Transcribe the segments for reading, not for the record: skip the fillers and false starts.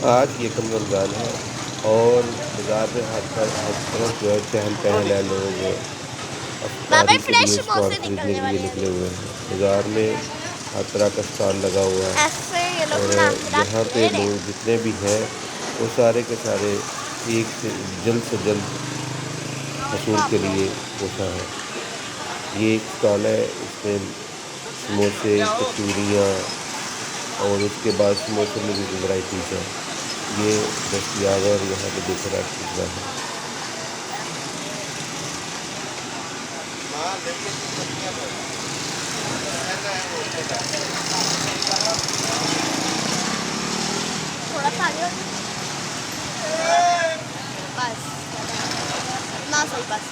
आज ये कम रमज़ान है और बाज़ार में हर तरफ जो है चहल पहल है। लोग बाबा अफ्तारी के फ्रेश लिए मुंह सामान से खरीदने निकलने के लिए वाले हैं निकले अभी। हुए हैं। बाज़ार में हर तरह का स्टॉल लगा हुआ है ऐसे ये लोग और ना यहाँ रख पे ले रहे लोग हैं। जितने भी हैं वो सारे के सारे एक से जल्द हसूल के लिए कोशा हैं। ये एक स्टॉल है, इसमें समोसे, कचौरियाँ और उसके बाद समोसे में भी वैराइटीज़ हैं। ये दस्तयाब है और यहाँ पे देख रहा कितना है। थोड़ा सा आगे बस ना सही बस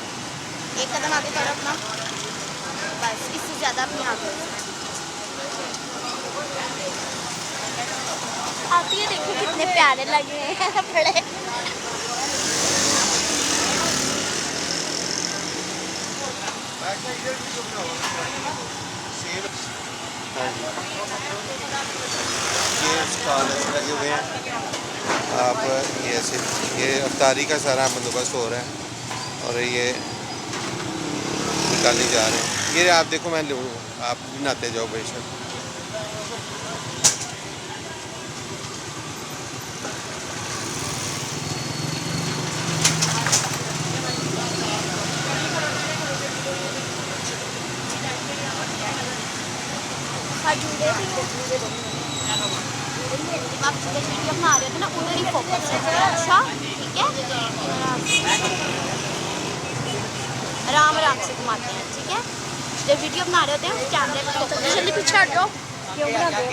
एक कदम आगे करो अपना बस इससे ज़्यादा अपनी आगे आती है। देखो कितने प्यारे लग रहे हैं बड़े। ये स्टॉल ऐसे लगे हुए हैं। आप ये ऐसे ये अफ्तारी का सारा बंदोबस्त हो रहा है और ये निकाले जा रहे हैं। ये आप देखो, मैं लूँ, आप नहाते जाओ बेशक। खजूरे भी आप जिधर वीडियो बना रहे थे ना उधर ही फोकस है। अच्छा ठीक है, आराम आराम से घुमाते हैं। ठीक है, जब वीडियो बना रहे होते हैं कैमरे में फोकस। जल्दी पीछे हट जाओ। क्यों बना रहे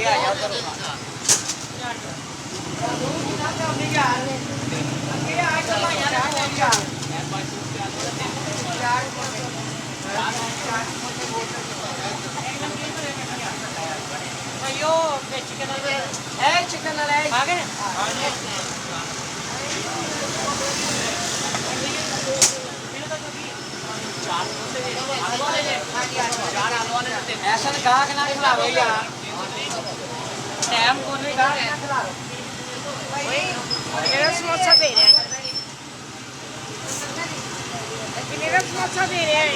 ऐसा कहा कि ना खिलाओ यार, टाइम को नहीं कहा कि ना खिलाओ। मेरा समोसा दे रहे हैं, मेरा समोसा दे रहे हैं।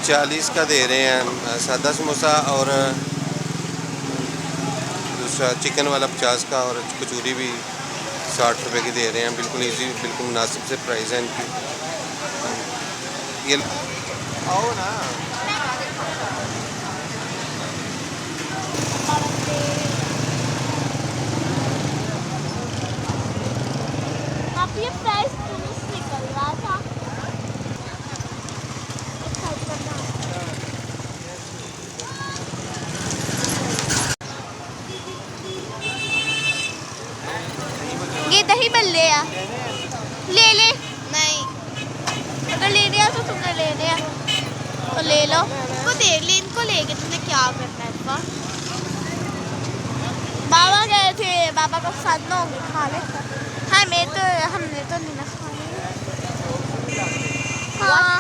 चालीस का दे रहे हैं सादा समोसा और दूसरा चिकन वाला 50 का और कचौरी भी 60 रुपए की दे रहे हैं। बिल्कुल इजी, बिल्कुल मुनासिब से प्राइस है इनकी। ये आओ ना। आप ये प्राइस पुलिस निकल रहा था। ये दही बल्ले है, ले ले। नहीं, अगर ले लिया तो तुमने ले लिया तो ले लो। इनको देख ले, इनको लेके तुमने क्या करना है। इनको बाबा गए थे, बाबा को पसंद ना होंगे, खा ले। हमने तो नहीं ना खाने। हाँ